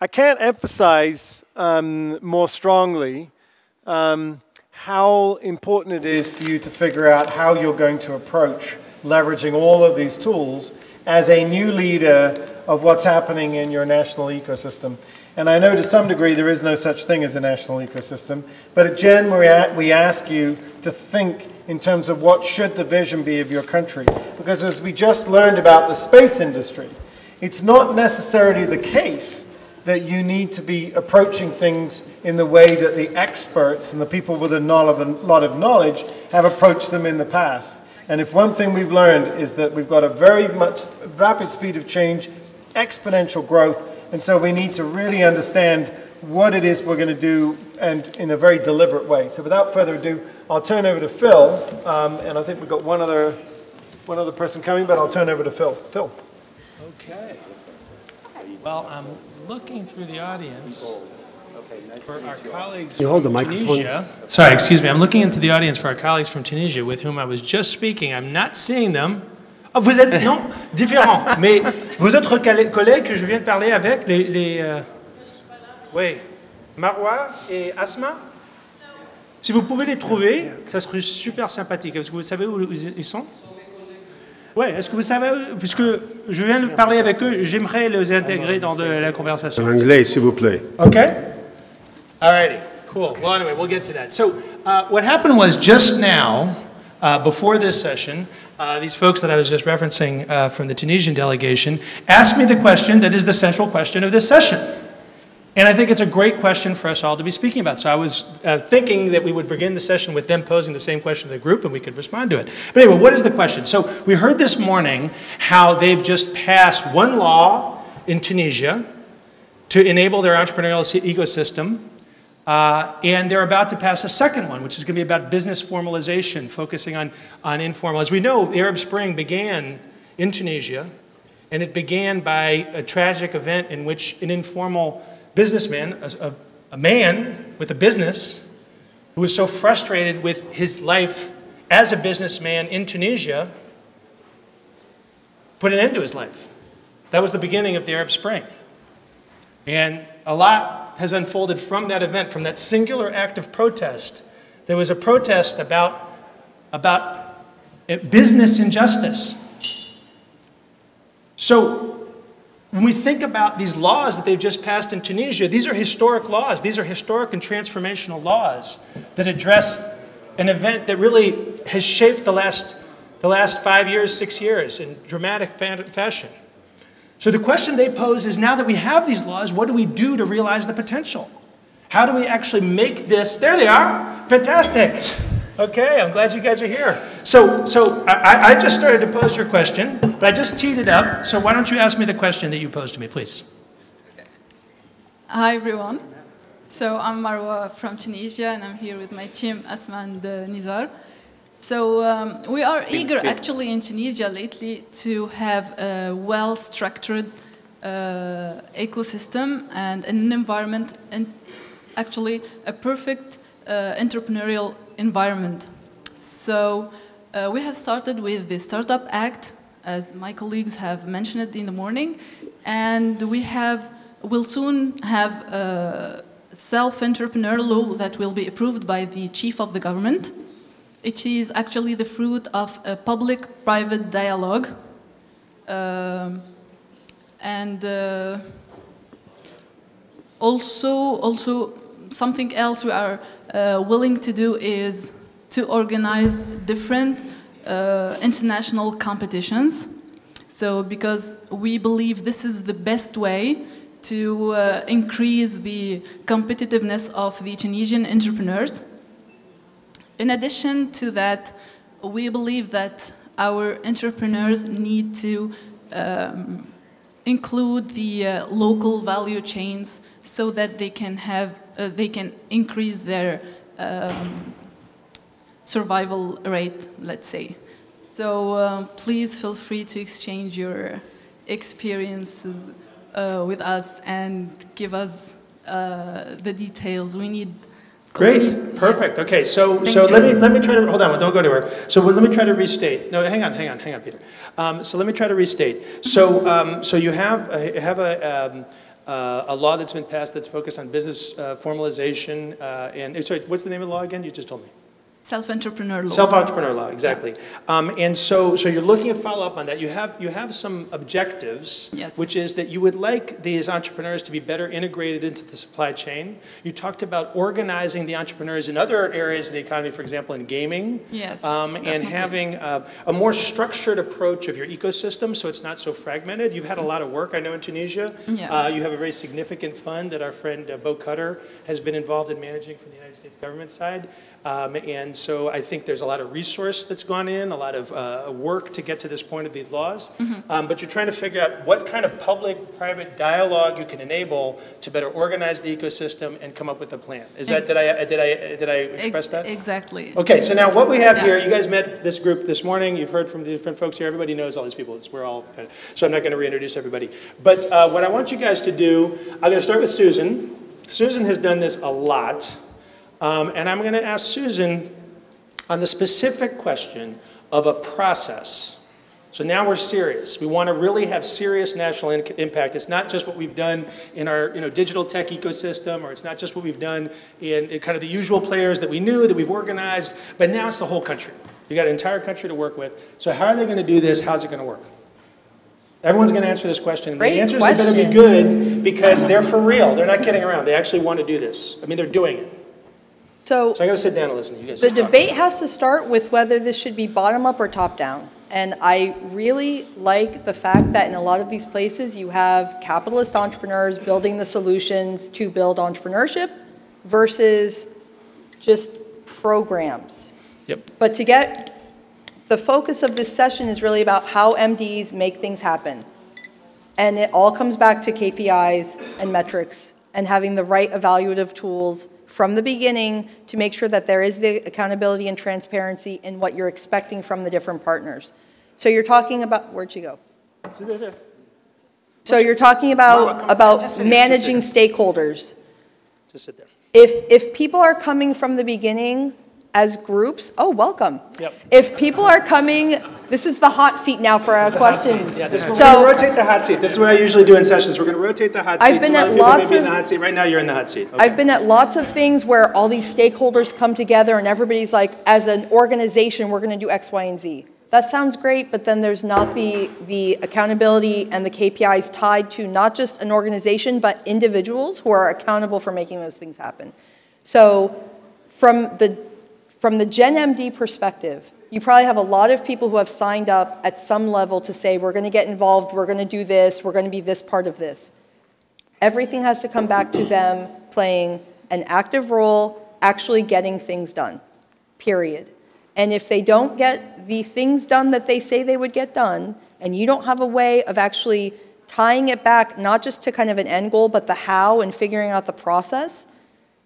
I can't emphasize more strongly how important it is for you to figure out how you're going to approach leveraging all of these tools as a new leader of what's happening in your national ecosystem. And I know to some degree there is no such thing as a national ecosystem, but at GERN we ask you to think in terms of what should the vision be of your country. Because as we just learned about the space industry, it's not necessarily the case that you need to be approaching things in the way that the experts and the people with a lot of knowledge have approached them in the past. And if one thing we've learned is that we've got a very much rapid speed of change, exponential growth, and so we need to really understand what it is we're going to do, and in a very deliberate way. So without further ado, I'll turn over to Phil, and I think we've got one other person coming, but I'll turn over to Phil. Phil. Okay. Well, I'm looking through the audience for our colleagues from Tunisia. Sorry, excuse me. I'm looking into the audience for our colleagues from Tunisia with whom I was just speaking. I'm not seeing them. Oh, vous êtes, non, différents. Mais vos autres collègues que je viens de parler avec, oui, Marwa et Asma, si vous pouvez les trouver, ça serait super sympathique. Est-ce que vous savez où ils sont? Oui, est-ce que vous savez, puisque je viens de parler avec eux, j'aimerais les intégrer dans la conversation. En anglais, s'il vous plaît. Okay. All righty. Cool. Well, anyway, we'll get to that. So what happened was just now, before this session, these folks that I was just referencing from the Tunisian delegation asked me the question that is the central question of this session. And I think it's a great question for us all to be speaking about. So I was thinking that we would begin the session with them posing the same question to the group and we could respond to it. But anyway, what is the question? So we heard this morning how they've just passed one law in Tunisia to enable their entrepreneurial ecosystem. And they're about to pass a second one, which is going to be about business formalization, focusing on informal. As we know, the Arab Spring began in Tunisia, and it began by a tragic event in which an informal businessman, a man with a business, who was so frustrated with his life as a businessman in Tunisia, put an end to his life. That was the beginning of the Arab Spring. And a lot has unfolded from that event, from that singular act of protest. There was a protest about business injustice. So when we think about these laws that they've just passed in Tunisia, these are historic laws. These are historic and transformational laws that address an event that really has shaped the last 5 years, 6 years in dramatic fashion. So the question they pose is, now that we have these laws, what do we do to realize the potential? How do we actually make this? There they are. Fantastic. Okay, I'm glad you guys are here. So I just started to pose your question, but I just teed it up. So why don't you ask me the question that you posed to me, please? Hi, everyone. So I'm Marwa from Tunisia, and I'm here with my team, Asma and Nizar. So we are eager, actually, in Tunisia lately to have a well-structured ecosystem and an environment, and actually a perfect entrepreneurial environment. So we have started with the Startup Act, as my colleagues have mentioned it in the morning, and we'll soon have a self-entrepreneur law that will be approved by the chief of the government. It is actually the fruit of a public-private dialogue, and also something else we are willing to do is to organize different international competitions. So because we believe this is the best way to increase the competitiveness of the Tunisian entrepreneurs. In addition to that, we believe that our entrepreneurs need to include the local value chains so that they can increase their survival rate, let's say. So please feel free to exchange your experiences with us and give us the details we need. Great, perfect. Okay, so let me try to hold on. Don't go anywhere. So let me try to restate. No, hang on, Peter. So let me try to restate. So you have a law that's been passed that's focused on business formalization. Sorry, what's the name of the law again? You just told me. Self-entrepreneur law. Self-entrepreneur law, exactly. Yeah. And so you're looking to follow up on that. You have some objectives, yes, which is that you would like these entrepreneurs to be better integrated into the supply chain. You talked about organizing the entrepreneurs in other areas of the economy, for example, in gaming. Yes, and having a more structured approach of your ecosystem so it's not so fragmented. You've had a lot of work, I know, in Tunisia. Yeah. You have a very significant fund that our friend Bo Cutter has been involved in managing from the United States government side. And so I think there's a lot of resource that's gone in, a lot of work to get to this point of these laws. Mm-hmm. But you're trying to figure out what kind of public-private dialogue you can enable to better organize the ecosystem and come up with a plan. Is that, did I express that? Exactly. Okay, so now what we have here, you guys met this group this morning. You've heard from the different folks here. Everybody knows all these people. We're all, so I'm not going to reintroduce everybody. But what I want you guys to do, I'm going to start with Susan. Susan has done this a lot. And I'm going to ask Susan on the specific question of a process. So now we're serious. We want to really have serious national impact. It's not just what we've done in our digital tech ecosystem, or it's not just what we've done in kind of the usual players that we knew, that we've organized, but now it's the whole country. You've got an entire country to work with. So how are they going to do this? How's it going to work? Everyone's going to answer this question. Great the answers question. are going to be good because they're for real. They're not kidding around. They actually want to do this. I mean, they're doing it. So I'm going to sit down and listen to you guys. the debate has to start with whether this should be bottom up or top down. And I really like the fact that in a lot of these places you have capitalist entrepreneurs building the solutions to build entrepreneurship versus just programs. Yep. But to get the focus of this session is really about how MDs make things happen. And it all comes back to KPIs and metrics and having the right evaluative tools from the beginning to make sure that there is the accountability and transparency in what you're expecting from the different partners. So you're talking about, where'd you go? There. So you're talking about managing stakeholders. Just sit there. If people are coming from the beginning as groups, oh, welcome. Yep. If people are coming, this is the hot seat now for our questions. Yeah, we're going to rotate the hot seat. This is what I usually do in sessions. We're going to rotate the hot seat. I've been at lots of, in the hot seat. Right now you're in the hot seat. Okay. I've been at lots of things where all these stakeholders come together and everybody's like, as an organization, we're going to do X, Y, and Z. That sounds great, but then there's not the accountability and the KPIs tied to not just an organization, but individuals who are accountable for making those things happen. So from the Gen MD perspective, you probably have a lot of people who have signed up at some level to say, we're going to get involved, we're going to do this, we're going to be this part of this. Everything has to come back to them playing an active role, actually getting things done, period. And if they don't get the things done that they say they would get done, and you don't have a way of actually tying it back, not just to kind of an end goal, but the how and figuring out the process,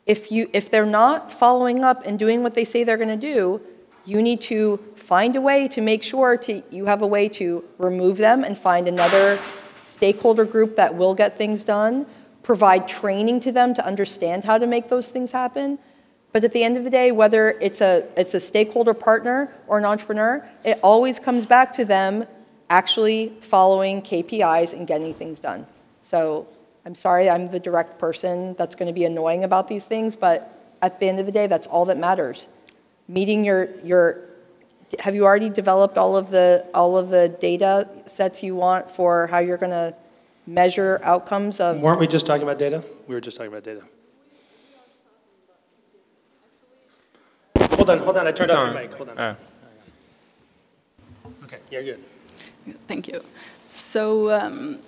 if they're not following up and doing what they say they're going to do, you need to find a way to make sure you have a way to remove them and find another stakeholder group that will get things done, provide training to them to understand how to make those things happen. But at the end of the day, whether it's a stakeholder partner or an entrepreneur, it always comes back to them actually following KPIs and getting things done. So I'm sorry I'm the direct person that's going to be annoying about these things, but at the end of the day, that's all that matters. Meeting have you already developed all of the data sets you want for how you're going to measure outcomes of? Weren't we just talking about data? We were just talking about data. Hold on. I turned off your mic. Hold on. Okay, you're good. Thank you. So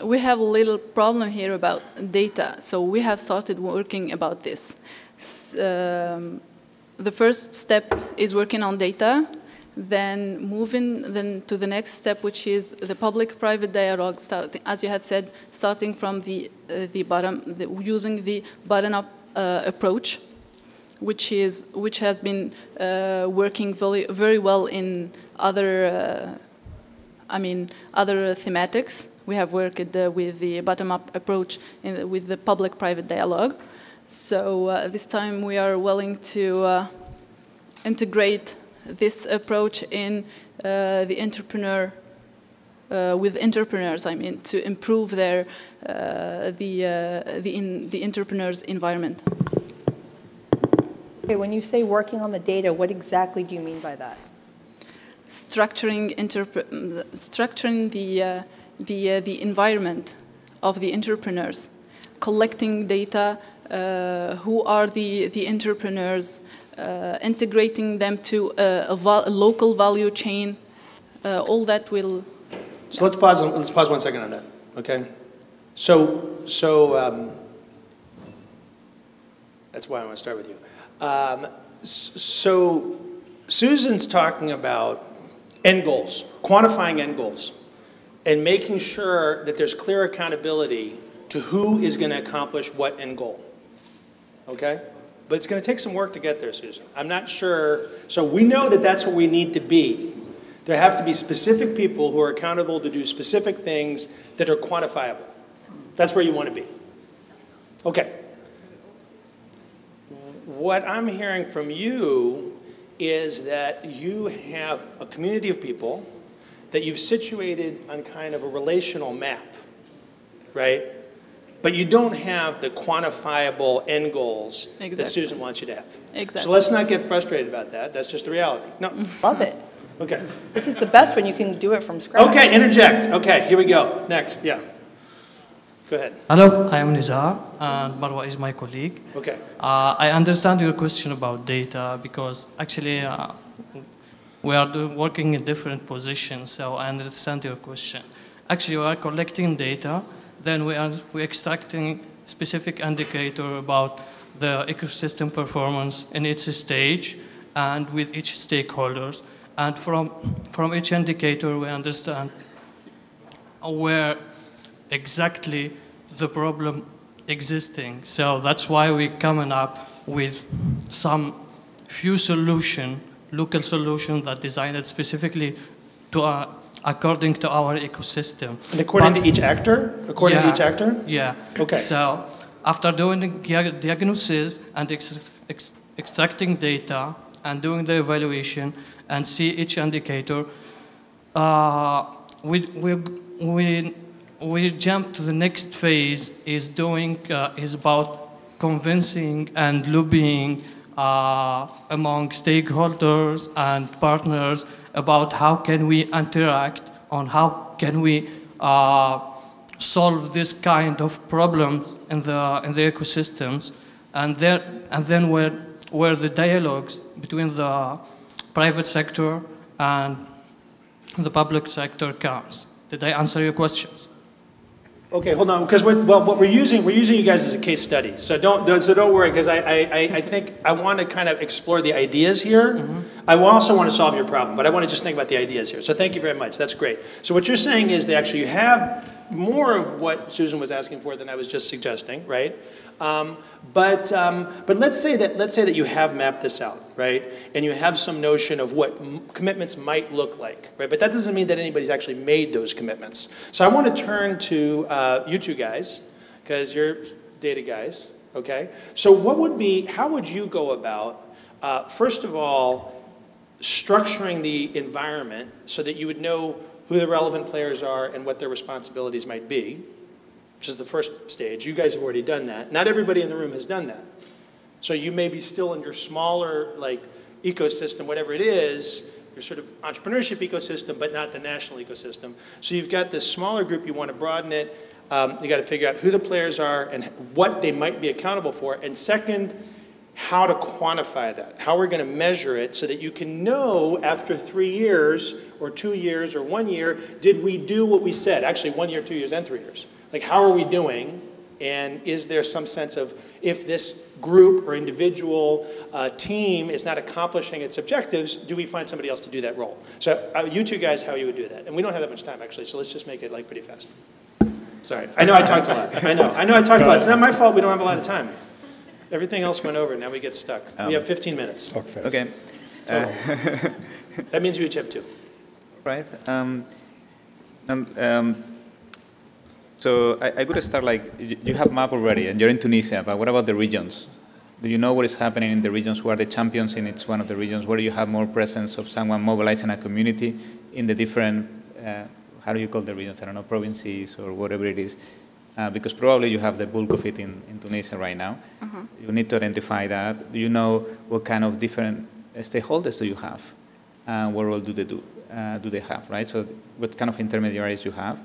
we have a little problem here about data. So we have started working about this. The first step is working on data, then moving to the next step, which is the public-private dialogue, as you have said, starting from the bottom, using the bottom-up approach, which has been working very well in other thematics. We have worked with the bottom-up approach with the public-private dialogue. So this time we are willing to integrate this approach in the entrepreneur with entrepreneurs, I mean, to improve their the entrepreneurs' environment. Okay, when you say working on the data, what exactly do you mean by that? Structuring the environment of the entrepreneurs, collecting data, who are the entrepreneurs, integrating them to a local value chain, all that will. So let's pause 1 second on that, okay? So that's why I want to start with you. So Susan's talking about end goals, quantifying end goals, and making sure that there's clear accountability to who is going to accomplish what end goal, okay? But it's going to take some work to get there, Susan. I'm not sure. So we know that that's what we need to be. There have to be specific people who are accountable to do specific things that are quantifiable. That's where you want to be. Okay. What I'm hearing from you is that you have a community of people that you've situated on kind of a relational map, right? But you don't have the quantifiable end goals that Susan wants you to have. Exactly. So let's not get frustrated about that. That's just the reality. No. Love it. Okay. This is the best when you can do it from scratch. Okay, interject. Okay, here we go. Next, yeah. Go ahead. Hello, I am Nizar, and Marwa is my colleague. Okay. I understand your question about data because actually we are working in different positions, so I understand your question. Actually, we are collecting data, then we're extracting specific indicator about the ecosystem performance in each stage and with each stakeholders. And from each indicator, we understand where exactly the problem existing. So that's why we're coming up with some few local solution that designed specifically to according to our ecosystem. And according to each actor? According to each actor? Yeah. Okay. So after doing the diagnosis and extracting data and doing the evaluation and see each indicator, we jump to the next phase is about convincing and lobbying among stakeholders and partners about how can we interact on how can we solve this kind of problems in the ecosystems, and then where the dialogues between the private sector and the public sector comes. Did I answer your questions? Okay, hold on, because what we're using you guys as a case study. So don't worry, because I think I want to kind of explore the ideas here. Mm-hmm. I also want to solve your problem, but I want to just think about the ideas here. So thank you very much. That's great. So what you're saying is that actually you have more of what Susan was asking for than I was just suggesting, right? But let's say that you have mapped this out, right? And you have some notion of what commitments might look like, right? But that doesn't mean that anybody's actually made those commitments. So I want to turn to you two guys, because you're data guys, okay? So how would you go about, first of all, structuring the environment so that you would know who the relevant players are and what their responsibilities might be, which is the first stage. You guys have already done that. Not everybody in the room has done that. So you may be still in your smaller ecosystem, whatever it is, your sort of entrepreneurship ecosystem, but not the national ecosystem. So you've got this smaller group, you want to broaden it. You got to figure out who the players are and what they might be accountable for. And second, how to quantify that, how we're going to measure it so that you can know after 3 years or 2 years or 1 year, did we do what we said? Actually, 1 year, 2 years, and 3 years. Like, how are we doing? And is there some sense of if this group or individual team is not accomplishing its objectives, do we find somebody else to do that role? So you two guys, how you would do that? And we don't have that much time, actually, so let's just make it pretty fast. Sorry. I know I talked a lot. I know I talked a lot. It's not my fault we don't have a lot of time. Everything else went over, now we get stuck. We have 15 minutes. Okay. That means we each have 2. Right. So I could start you have map already, and you're in Tunisia, but what about the regions? Do you know what is happening in the regions? Who are the champions in each one of the regions? Where do you have more presence of someone mobilizing a community in the different how do you call the regions? I don't know, provinces or whatever it is. Because probably you have the bulk of it in Tunisia right now. You need to identify that. Do you know what kind of different stakeholders do you have? What role do they have, right? So what kind of intermediaries you have?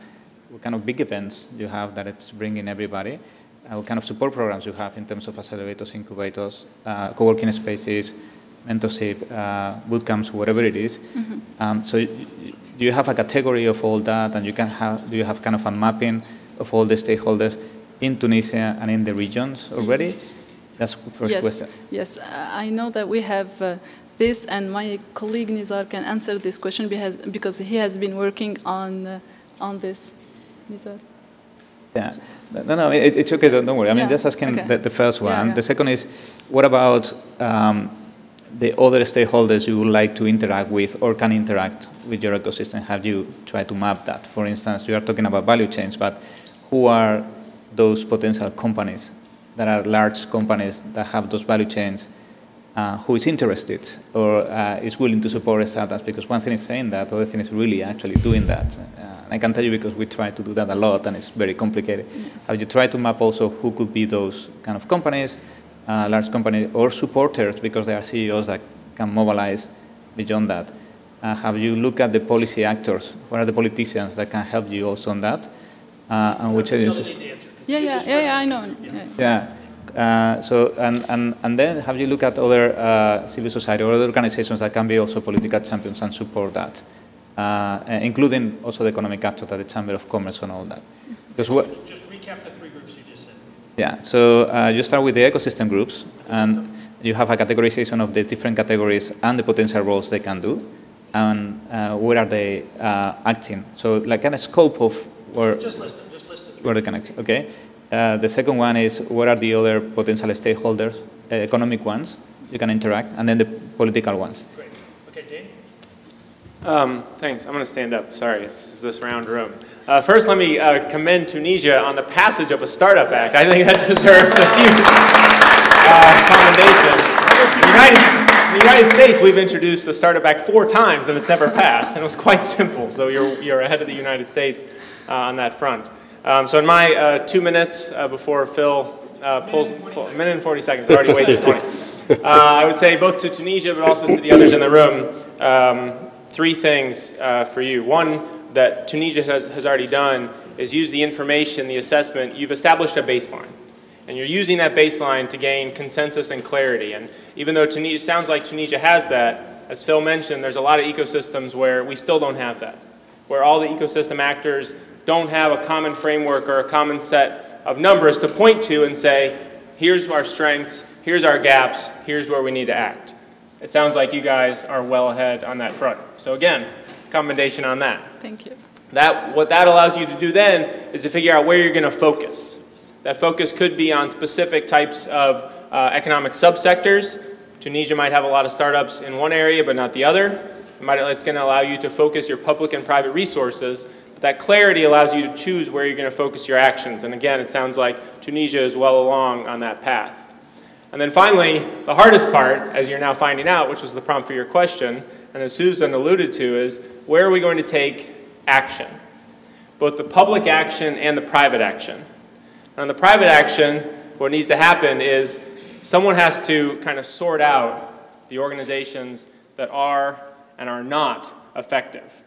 What kind of big events you have that it's bringing everybody? What kind of support programs you have in terms of accelerators, incubators, co-working spaces, mentorship, bootcamps, whatever it is. So do you have a category of all that, and do you have kind of a mapping of all the stakeholders in Tunisia and in the regions already? That's the first question. Yes, I know that we have this, and my colleague Nizar can answer this question because he has been working on this. Nizar? Yeah, no, it's okay, don't worry. I mean, just asking the first one. The second is, what about the other stakeholders you would like to interact with or can interact with your ecosystem? Have you tried to map that? For instance, you are talking about value chains, but who are those potential companies that are large companies that have those value chains, who is interested or is willing to support startups? Because one thing is saying that, the other thing is really actually doing that. And I can tell you because we try to do that a lot and it's very complicated. Yes. Have you tried to map also who could be those kind of companies, large companies or supporters, because there are CEOs that can mobilize beyond that? Have you looked at the policy actors? What are the politicians that can help you also on that? And which agencies? I know. So and then have you looked at other civil society or other organizations that can be also political champions and support that, including also the economic actors at the Chamber of Commerce and all that? Because just recap the three groups you just said. Yeah. So you start with the ecosystem groups, and you have a categorization of the different categories and the potential roles they can do, and where are they acting? So like kind of scope of where. Just list them. Where they can act. Okay. The second one is what are the other potential stakeholders, economic ones you can interact, and then the political ones. Great. Okay, Dane? Thanks. I'm going to stand up. Sorry, it's this round room. First, let me commend Tunisia on the passage of a Startup Act. I think that deserves a huge commendation. In the United States, we've introduced the Startup Act 4 times, and it's never passed, and it was quite simple. So you're ahead of the United States on that front. So in my 2 minutes before Phil pulls, a minute and 40 seconds, I already wasted 20. I would say both to Tunisia, but also to the others in the room, 3 things for you. One that Tunisia has already done is use the information, the assessment. You've established a baseline, and you're using that baseline to gain consensus and clarity. And even though Tunisia, it sounds like Tunisia has that, as Phil mentioned, there's a lot of ecosystems where we still don't have that, where all the ecosystem actors don't have a common framework or a common set of numbers to point to and say, here's our strengths, here's our gaps, here's where we need to act. It sounds like you guys are well ahead on that front. So again, commendation on that. Thank you. What that allows you to do then is to figure out where you're going to focus. That focus could be on specific types of economic subsectors. Tunisia might have a lot of startups in one area but not the other. It's going to allow you to focus your public and private resources. That clarity allows you to choose where you're going to focus your actions. And again, it sounds like Tunisia is well along on that path. And then finally, the hardest part, as you're now finding out, which was the prompt for your question, and as Susan alluded to, is where are we going to take action? Both the public action and the private action. And on the private action, what needs to happen is someone has to kind of sort out the organizations that are and are not effective.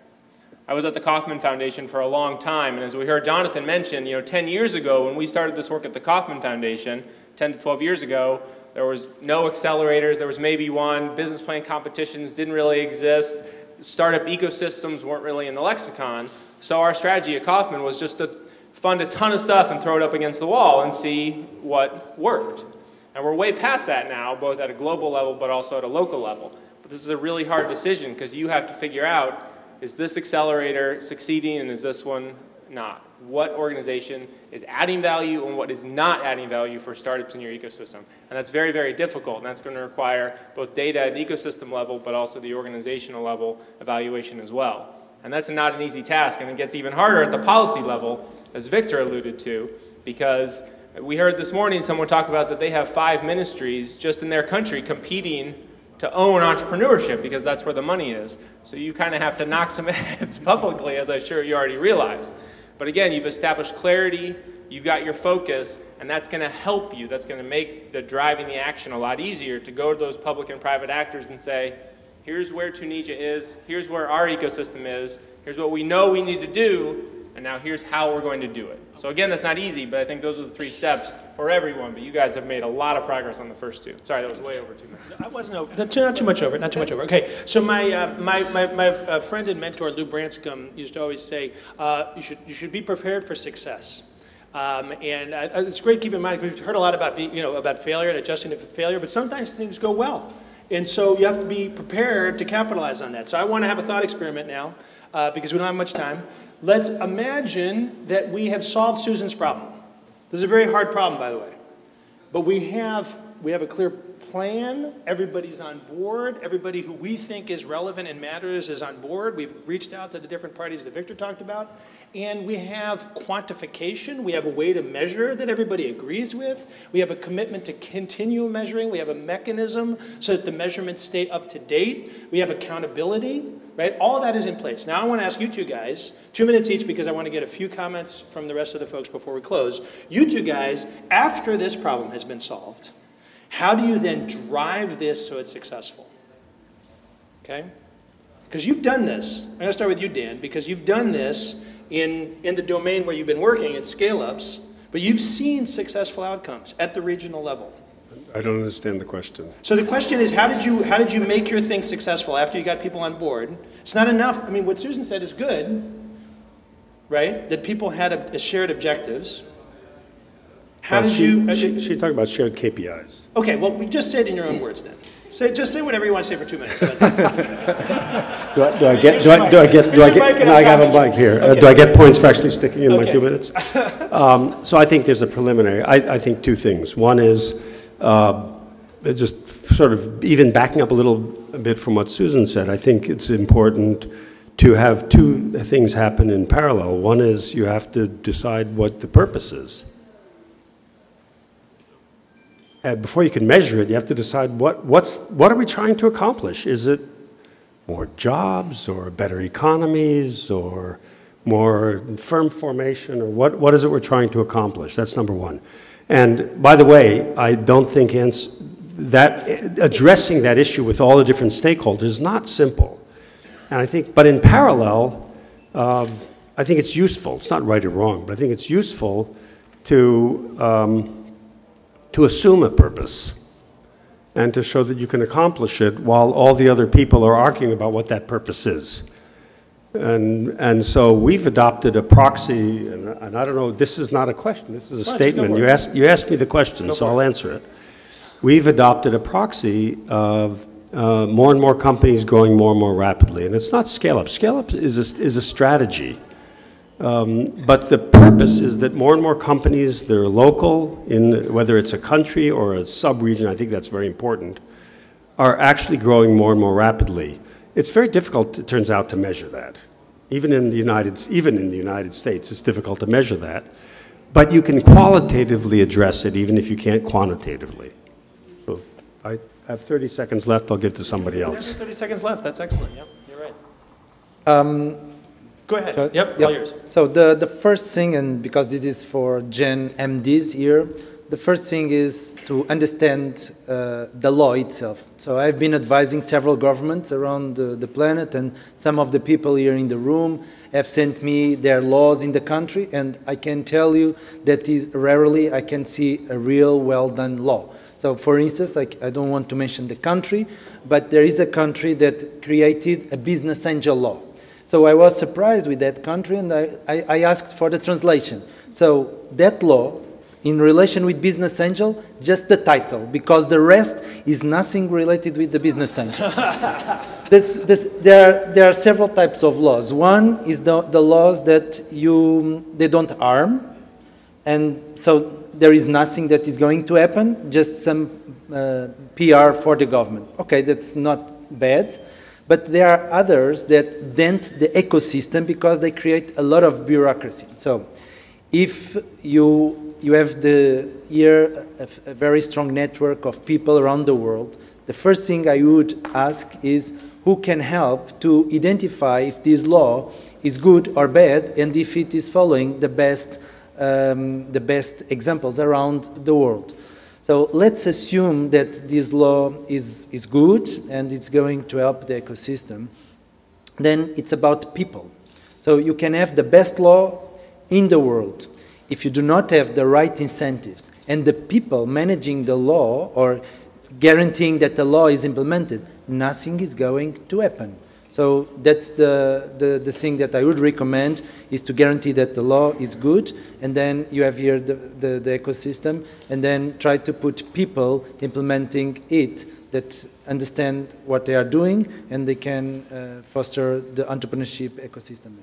I was at the Kauffman Foundation for a long time, and as we heard Jonathan mention, 10 years ago when we started this work at the Kauffman Foundation, 10 to 12 years ago, there was no accelerators, there was maybe one, business plan competitions didn't really exist, startup ecosystems weren't really in the lexicon, so our strategy at Kauffman was just to fund a ton of stuff and throw it up against the wall and see what worked. And we're way past that now, both at a global level but also at a local level. But this is a really hard decision because you have to figure out, is this accelerator succeeding and is this one not? What organization is adding value and what is not adding value for startups in your ecosystem? And that's very, very difficult, and that's going to require both data at an ecosystem level but also the organizational level evaluation as well. And that's not an easy task, and it gets even harder at the policy level, as Victor alluded to, because we heard this morning someone talk about that they have 5 ministries just in their country competing to own entrepreneurship because that's where the money is. So you kind of have to knock some heads publicly, as I'm sure you already realized. But again, you've established clarity, you've got your focus, and that's going to help you. That's going to make the driving the action a lot easier to go to those public and private actors and say, here's where Tunisia is, here's where our ecosystem is, here's what we know we need to do, and now here's how we're going to do it. So again, that's not easy, but I think those are the 3 steps for everyone, but you guys have made a lot of progress on the first 2. Sorry, that was way over 2 minutes. I wasn't over, not too much over, not too much over. Okay, so my friend and mentor, Lou Branscombe, used to always say, you should be prepared for success. It's great to keep in mind, we've heard a lot about, about failure and adjusting to failure, but sometimes things go well. And so you have to be prepared to capitalize on that. So I want to have a thought experiment now, because we don't have much time. Let's imagine that we have solved Susan's problem. This is a very hard problem, by the way. But we have a clear plan. Everybody's on board. Everybody who we think is relevant and matters is on board. We've reached out to the different parties that Victor talked about. And we have quantification. We have a way to measure that everybody agrees with. We have a commitment to continue measuring. We have a mechanism so that the measurements stay up to date. We have accountability, right? All that is in place. Now I want to ask you 2 guys, 2 minutes each, because I want to get a few comments from the rest of the folks before we close. You 2 guys, after this problem has been solved, how do you then drive this so it's successful? Okay? Because you've done this. I'm going to start with you, Dan, because you've done this in the domain where you've been working at scale-ups, but you've seen successful outcomes at the regional level. I don't understand the question. So the question is, how did you make your thing successful after you got people on board? It's not enough. I mean, what Susan said is good, right? That people had a shared objectives. How did you? She talked about shared KPIs. Okay, well, we just say it in your own words then. Just say whatever you want to say for 2 minutes. Do I get? No, I have a mic here. Okay. Do I get points for actually sticking in my 2 minutes? So I think there's a preliminary. I think 2 things. One is just sort of even backing up a bit from what Susan said. I think it's important to have 2 things happen in parallel. One is you have to decide what the purpose is. Before you can measure it, you have to decide what are we trying to accomplish? Is it more jobs or better economies or more firm formation, or what is it we're trying to accomplish? That's number 1. And by the way, I don't think addressing that issue with all the different stakeholders is not simple. And I think, but in parallel, I think it's useful. It's not right or wrong, but I think it's useful to assume a purpose and to show that you can accomplish it while all the other people are arguing about what that purpose is. And so we've adopted a proxy, and I don't know, this is not a question, this is a statement. You asked me the question, so I'll answer it. We've adopted a proxy of more and more companies growing more and more rapidly. And it's not scale-up. Scale-up is a strategy. But the purpose is that more and more companies that are local, whether it's a country or a sub-region, I think that's very important, are actually growing more and more rapidly. It's very difficult, it turns out, to measure that. Even in the United States, it's difficult to measure that. But you can qualitatively address it, even if you can't quantitatively. So I have 30 seconds left. I'll give to somebody else. 30 seconds left. That's excellent. Yep, you're right. Go ahead. So, yep, all yours. So the first thing, and because this is for Gen MDs here, the first thing is to understand the law itself. So I've been advising several governments around the planet, and some of the people here in the room have sent me their laws in the country, and I can tell you that rarely I can see a real well-done law. So for instance, I don't want to mention the country, but there is a country that created a business angel law. So I was surprised with that country, and I asked for the translation. So that law, in relation with business angel, just the title, because the rest is nothing related with the business angel. There are several types of laws. One is the laws that they don't harm, and so there is nothing that is going to happen, just some PR for the government. Okay, that's not bad. But there are others that dent the ecosystem because they create a lot of bureaucracy. So if you have here a very strong network of people around the world the first thing I would ask is who can help to identify if this law is good or bad and if it is following the best examples around the world. So let's assume that this law is good and it's going to help the ecosystem. Then it's about people. So you can have the best law in the world. If you do not have the right incentives and the people managing the law or guaranteeing that the law is implemented, nothing is going to happen. So that's the thing that I would recommend, is to guarantee that the law is good, and then you have here the ecosystem, and then try to put people implementing it that understand what they are doing, and they can foster the entrepreneurship ecosystem.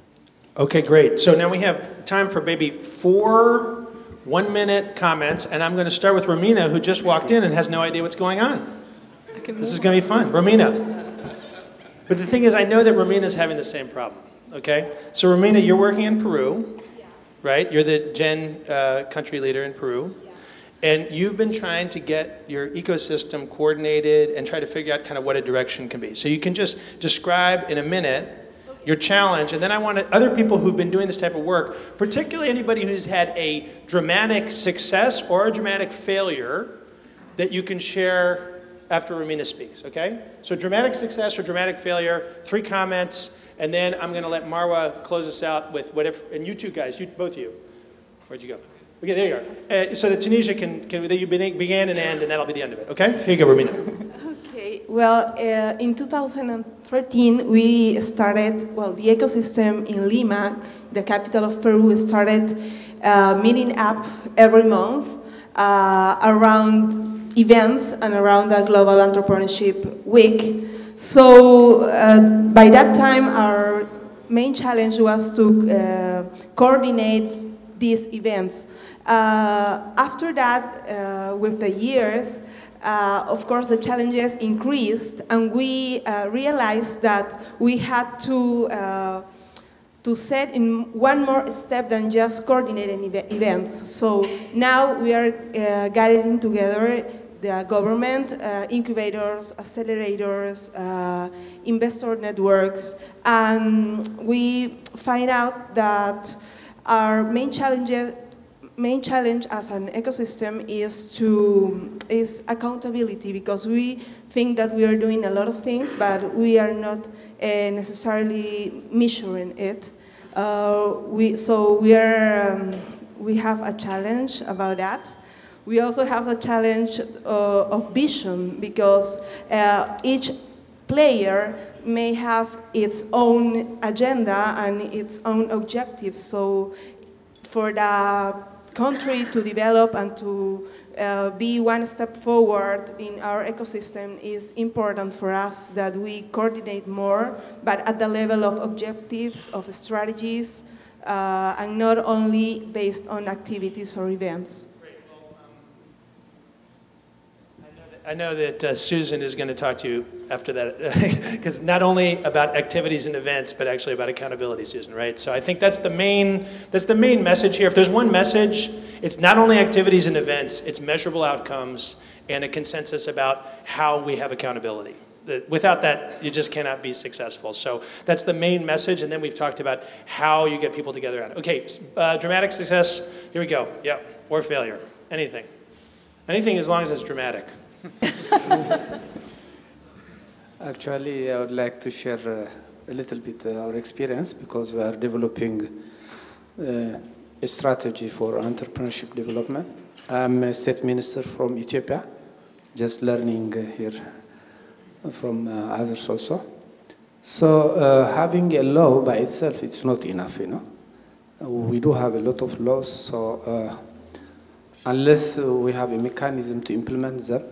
Okay, great. So now we have time for maybe 4 one-minute comments, and I'm going to start with Romina, who just walked in and has no idea what's going on. This is going to be fun. Romina. But the thing is, I know that Romina's having the same problem, okay? So Romina, you're working in Peru, right? You're the Gen country leader in Peru. And you've been trying to get your ecosystem coordinated and try to figure out kind of what a direction can be. So you can just describe in a minute your challenge, and then I want other people who've been doing this type of work, particularly anybody who's had a dramatic success or a dramatic failure, that you can share after Romina speaks, okay? So dramatic success or dramatic failure, 3 comments, and then I'm gonna let Marwa close us out with whatever, and you two guys, both of you. Where'd you go? Okay, there you are. So that Tunisia that you began and end, and that'll be the end of it, okay? Here you go, Romina. Okay, well, in 2013, we started, well, the ecosystem in Lima, the capital of Peru, started meeting up every month around events and around the Global Entrepreneurship Week. So by that time, our main challenge was to coordinate these events. After that, with the years, of course, the challenges increased, and we realized that we had to set in one more step than just coordinating events. So now we are gathering together the government, incubators, accelerators, investor networks, and we find out that our main challenge as an ecosystem is accountability, because we think that we are doing a lot of things, but we are not necessarily measuring it. We have a challenge about that. We also have a challenge of vision, because each player may have its own agenda and its own objectives. So for the country to develop and to be one step forward in our ecosystem, is important for us that we coordinate more, but at the level of objectives, of strategies, and not only based on activities or events. I know that Susan is going to talk to you after that, because not only about activities and events, but actually about accountability, Susan, right? So I think that's the main message here. If there's one message, it's not only activities and events, it's measurable outcomes and a consensus about how we have accountability. Without that, you just cannot be successful. So that's the main message, and then we've talked about how you get people together. Okay, dramatic success, here we go. Yeah, or failure, anything. Anything as long as it's dramatic. Actually, I would like to share a little bit our experience, because we are developing a strategy for entrepreneurship development. I'm a state minister from Ethiopia, just learning here from others also. So having a law by itself, it's not enough, you know. We do have a lot of laws, so unless we have a mechanism to implement them,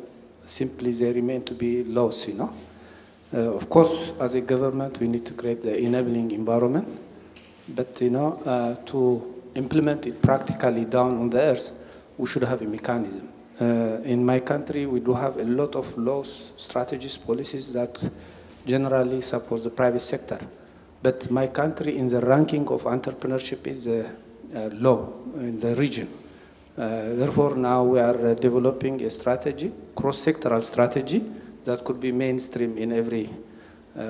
simply they remain to be laws, you know. Of course, as a government, we need to create the enabling environment, but, you know, to implement it practically down on the earth, we should have a mechanism. In my country, we do have a lot of laws, strategies, policies that generally support the private sector. But my country, in the ranking of entrepreneurship, is low in the region. Therefore, now we are developing a strategy, cross-sectoral strategy, that could be mainstream in every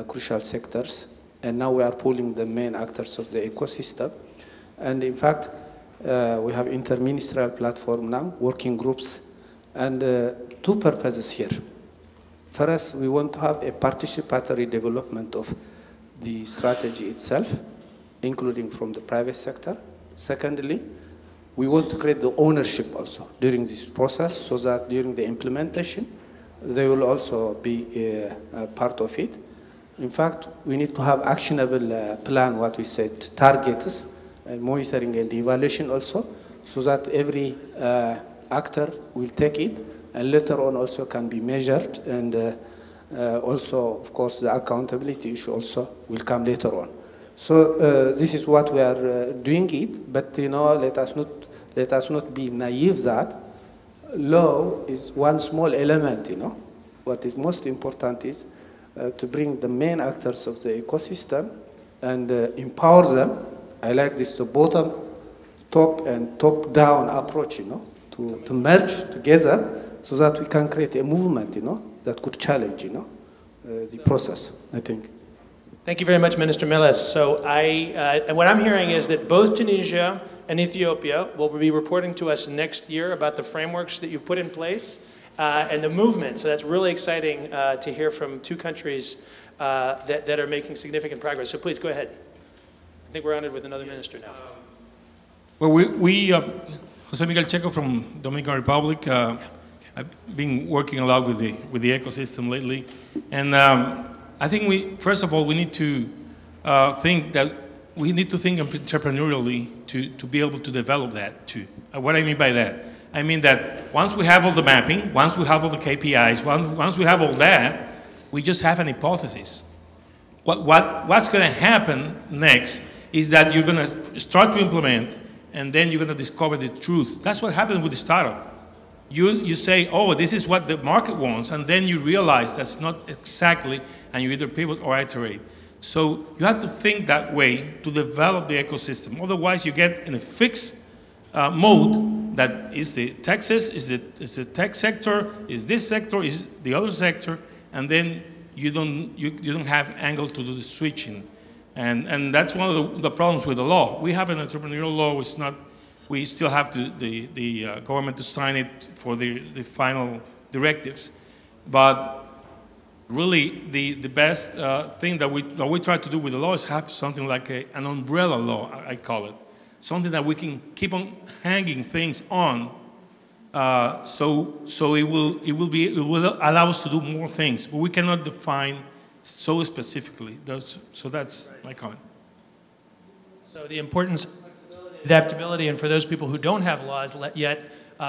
crucial sectors. And now we are pulling the main actors of the ecosystem. And in fact, we have inter-ministerial platform now, working groups, and two purposes here. First, we want to have a participatory development of the strategy itself, including from the private sector. Secondly, we want to create the ownership also during this process, so that during the implementation, they will also be a part of it. In fact, we need to have actionable plan, what we said, targets, and monitoring and evaluation also, so that every actor will take it, and later on also can be measured, and also, of course, the accountability issue also will come later on. So this is what we are doing it, but let us not be naive that law is one small element. What is most important is to bring the main actors of the ecosystem and empower them. I like this bottom, top, and top-down approach, to merge together so that we can create a movement, that could challenge, the process, I think. Thank you very much, Minister Mulas. So and what I'm hearing is that both Tunisia and Ethiopia will be reporting to us next year about the frameworks that you've put in place and the movement. So that's really exciting to hear from two countries that are making significant progress. So please go ahead. I think we're honored with another minister now. Well, Jose Miguel Checo from Dominican Republic. I've been working a lot with the ecosystem lately, and I think first of all we need to think entrepreneurially to be able to develop that too. What I mean by that, I mean that once we have all the mapping, once we have all the KPIs, once we have all that, we just have an hypothesis. What's going to happen next is that you're going to start to implement, and then you're going to discover the truth. That's what happens with the startup. You say, oh, this is what the market wants, and then you realize that's not exactly, and you either pivot or iterate. So you have to think that way to develop the ecosystem. Otherwise, you get in a fixed mode that is the Texas, is the tech sector, is this sector, is the other sector, and then you don't have angle to do the switching. And that's one of the problems with the law. We have an entrepreneurial law, it's not. We still have the government to sign it for the final directives. But really, the best thing that we try to do with the law is have something like an umbrella law, I call it. Something that we can keep on hanging things on, so it will allow us to do more things. But we cannot define so specifically. So that's my comment. So the importance of adaptability, and for those people who don't have laws yet,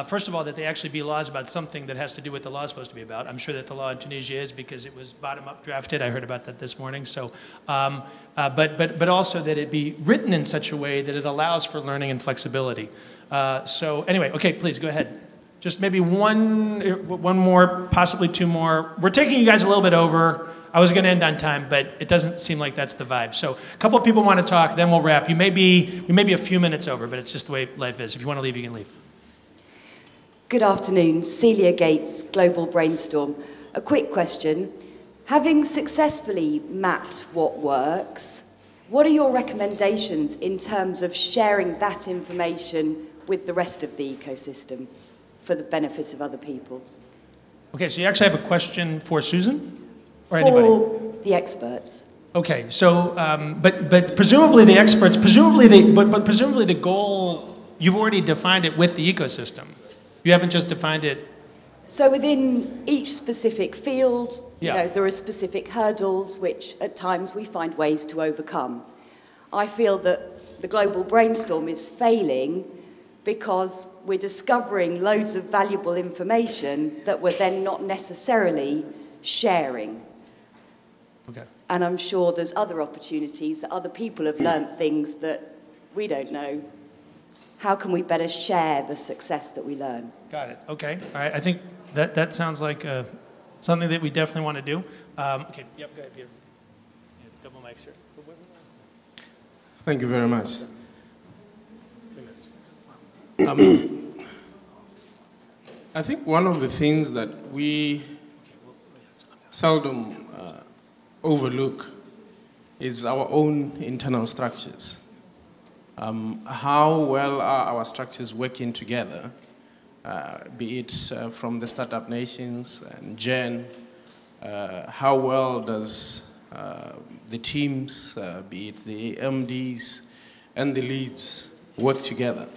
first of all, that they actually be laws about something that has to do with the law is supposed to be about. I'm sure that the law in Tunisia is, because it was bottom-up drafted. I heard about that this morning. So, but also that it be written in such a way that it allows for learning and flexibility. So anyway, okay, please go ahead. Just maybe one more, possibly two more. We're taking you guys a little bit over. I was going to end on time, but it doesn't seem like that's the vibe. So a couple of people want to talk, then we'll wrap. We may be a few minutes over, but it's just the way life is. If you want to leave, you can leave. Good afternoon. Celia Gates, Global Brainstorm. A quick question. Having successfully mapped what works, what are your recommendations in terms of sharing that information with the rest of the ecosystem for the benefit of other people? Okay, so you actually have a question for Susan? Or for anybody? The experts. Okay, so, but presumably the experts, presumably the goal, you've already defined it with the ecosystem. You haven't just defined it. So within each specific field, there are specific hurdles which at times we find ways to overcome. I feel that the Global Brainstorm is failing because we're discovering loads of valuable information that we're then not necessarily sharing. Okay. And I'm sure there's other opportunities that other people have learned things that we don't know. How can we better share the success that we learn? Got it. Okay. All right. I think that sounds like something that we definitely want to do. Okay. Yep. Go ahead, Peter. Yeah, double mics here. Thank you very much. 3 minutes. I think one of the things that we seldom overlook is our own internal structures. How well are our structures working together, be it from the startup nations and GERN, how well does the teams, be it the MDs and the leads, work together?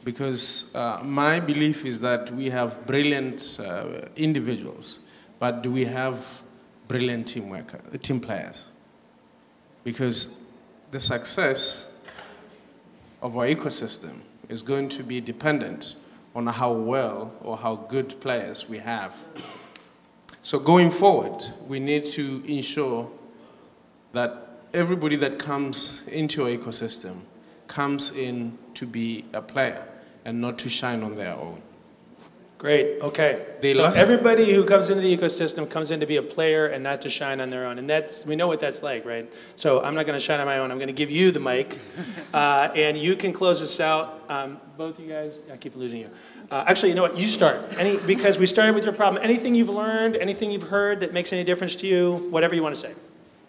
Because my belief is that we have brilliant individuals, but do we have brilliant team players? Because the success of our ecosystem is going to be dependent on how well or how good players we have. So going forward, we need to ensure that everybody that comes into our ecosystem comes in to be a player and not to shine on their own. Great, okay. So everybody who comes into the ecosystem comes in to be a player and not to shine on their own. And that's, we know what that's like, right? So I'm not going to shine on my own. I'm going to give you the mic. And you can close this out. Both you guys, I keep losing you. Actually, you know what? You start. Because we started with your problem. Anything you've learned, anything you've heard that makes any difference to you, whatever you want to say.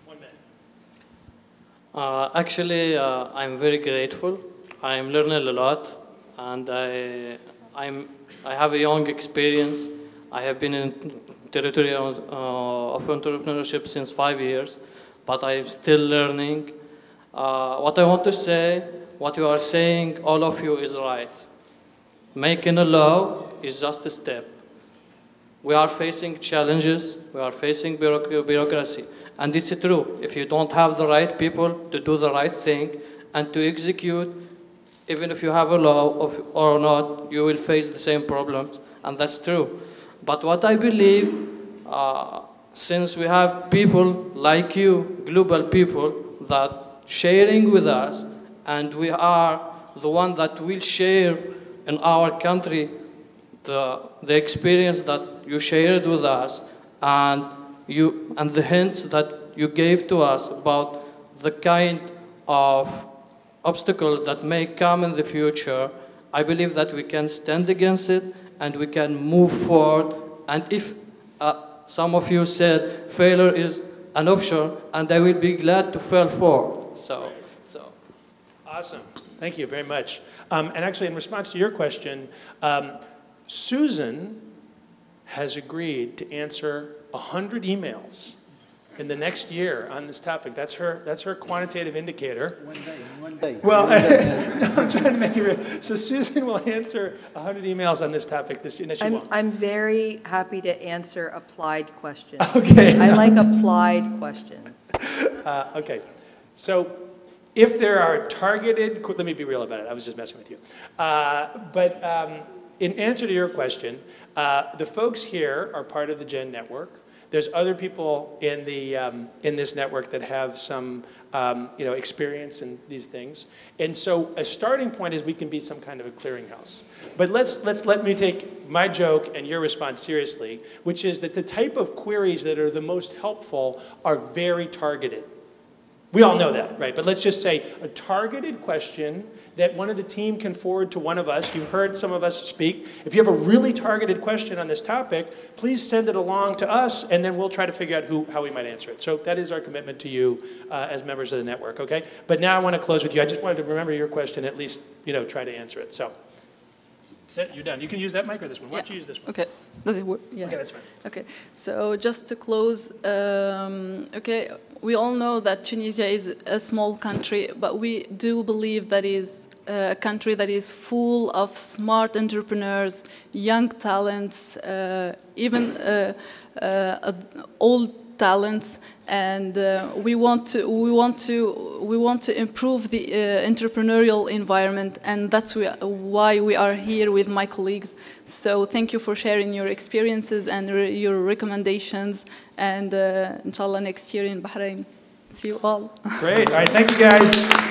1 minute. Actually, I'm very grateful. I'm learning a lot. And I have a young experience. I have been in territory of entrepreneurship since 5 years, but I'm still learning. What I want to say, what you are saying, all of you is right. Making a law is just a step. We are facing challenges, we are facing bureaucracy, and it's true. If you don't have the right people to do the right thing and to execute, even if you have a law or not, you will face the same problems, and that's true. But what I believe, since we have people like you, global people, that sharing with us, and we are the one that will share in our country the experience that you shared with us, and the hints that you gave to us about the kind of obstacles that may come in the future, I believe that we can stand against it and we can move forward. And if some of you said failure is an option, and I will be glad to fail forward. So. Awesome. Thank you very much. And actually, in response to your question, Susan has agreed to answer 100 emails in the next year on this topic. That's her quantitative indicator. One day. Well, I'm trying to make it real. So Susan will answer 100 emails on this topic this year. I'm very happy to answer applied questions. Okay. I like applied questions. Okay. So if there are targeted, let me be real about it. I was just messing with you. In answer to your question, the folks here are part of the GEN network. There's other people in this network that have some experience in these things, and so a starting point is we can be some kind of a clearinghouse. But let me take my joke and your response seriously, which is that the type of queries that are the most helpful are very targeted. We all know that, right? But let's just say a targeted question that one of the team can forward to one of us. You've heard some of us speak. If you have a really targeted question on this topic, please send it along to us, and then we'll try to figure out how we might answer it. So that is our commitment to you as members of the network, okay? But now I want to close with you. I just wanted to remember your question, at least, try to answer it. So that's it, you're done. You can use that mic or this one. Why don't you use this one? Okay. Does it work? Yeah. Okay, that's fine. Okay. So just to close, okay, we all know that Tunisia is a small country, but we do believe that is a country that is full of smart entrepreneurs, young talents, even old talents, and we want to improve the entrepreneurial environment, and that's why we are here with my colleagues. So thank you for sharing your experiences and your recommendations, and inshallah next year in Bahrain. See you all. Great. All right. Thank you, guys.